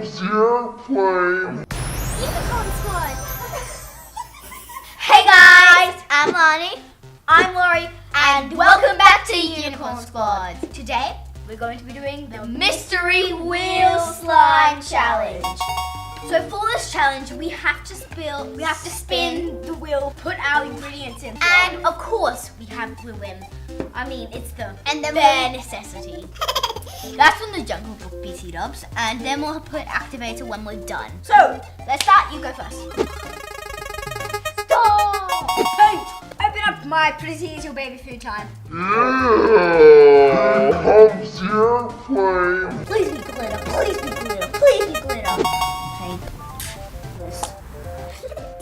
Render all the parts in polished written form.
Home's here playing Unicorn Squad. Hey guys, I'm Lani. I'm Lori, and welcome back to Unicorn Squad. Today we're going to be doing the Mystery Wheel Slime Challenge. So for this challenge, we have to spin the wheel, put our ingredients in, and of course we have to win. I mean, it's the bare necessity. That's from the Jungle Book PC dubs, and then we'll put activator when we're done. So let's start. You go first. Stop! Hey, open up my pretty is your baby food time. Yeah, Home's here playing. Please be glitter. Please be glitter. Please be glitter. Hey, this.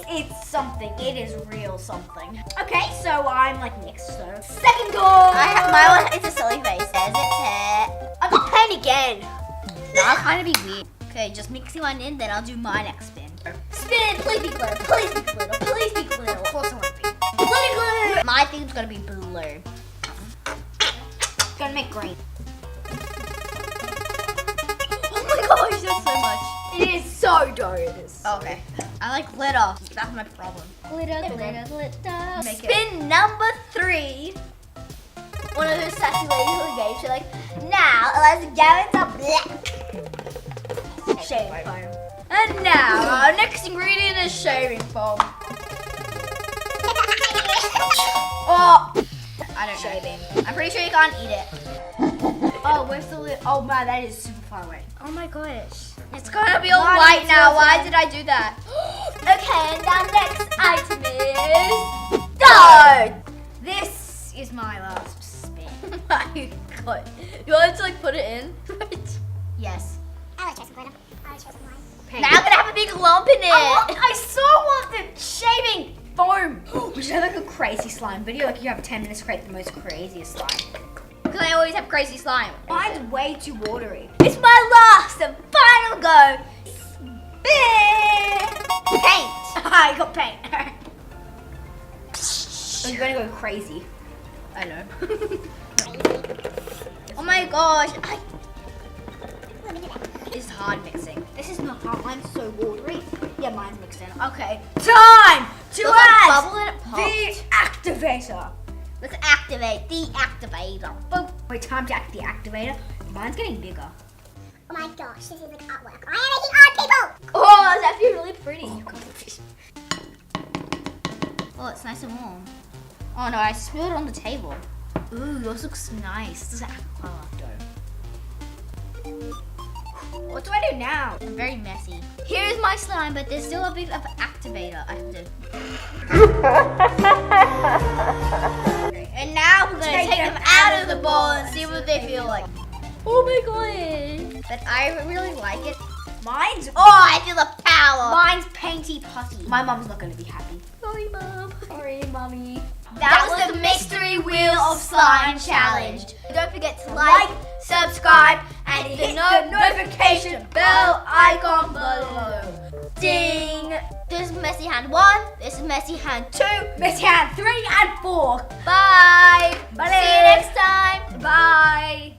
It's something. It is real something. Okay, so I'm like next. So second go. My one is a silly face. There's its hair. I'm pain again. That'll kind of be weird. Okay, just mixing one in, then I'll do my next spin. Spin. Please be glitter. Please be glitter. Please be glitter. Of course I want to be. Glitter, glitter. My thing's gonna be blue. It's gonna make green. Oh my gosh, that's so much. It is so dope. Okay. I like glitter. That's my problem. Glitter, glitter, glitter. Make Spin number 3. One of those sassy ladies who gave. She's like, now let's go into black. Shaving foam. And now our next ingredient is shaving foam. Oh, I don't shaving. know. I'm pretty sure you can't eat it. Oh, where's the lid? Oh man, that is super far away. Oh my gosh. It's gonna be all Lani, white it's now. your Why turn. did I do that? Okay, and our next item is dough. This is my last spin. Oh my god. You want to like put it in? Yes. I like some glitter. I like some lime. Pink. Now I'm gonna have a big lump in it. I so want the shaving foam. We should have like a crazy slime video. Like you have 10 minutes to create the most craziest slime. Because I always have crazy slime. Mine's way too watery. It's my last and final go. Spin. Paint. I got paint. I'm gonna go crazy. I know. Oh my gosh. It's hard mixing. This is not hard. Mine's so watery. Yeah, mine's mixed in. Okay. Time to Feels like add bubble and it popped. the activator. Let's activate the activator. Boom. Wait, time to act the activator. Mine's getting bigger. Oh my gosh, this is like artwork. I am making art, people! Oh, it's actually really pretty. Oh, it's nice and warm. Oh no, I spilled it on the table. Ooh, yours looks nice. This is aqua dough. What do I do now? I'm very messy. Here's my slime, but there's still a bit of activator I have to. And now we're gonna take them out of the bowl and see what they feel like. Oh my god! But I really like it. Mine's Oh, I feel the power. mine's painty putty. My mom's not gonna be happy. Sorry, Mom. Sorry, mommy. That was the Mystery Wheel of Slime Challenge. Don't forget to like, subscribe, and hit the notification bell icon below. Ding! This is Messy Hand 1, this is Messy Hand 2. Messy hand 3 and 4. Bye! Bye. See you next time. Bye.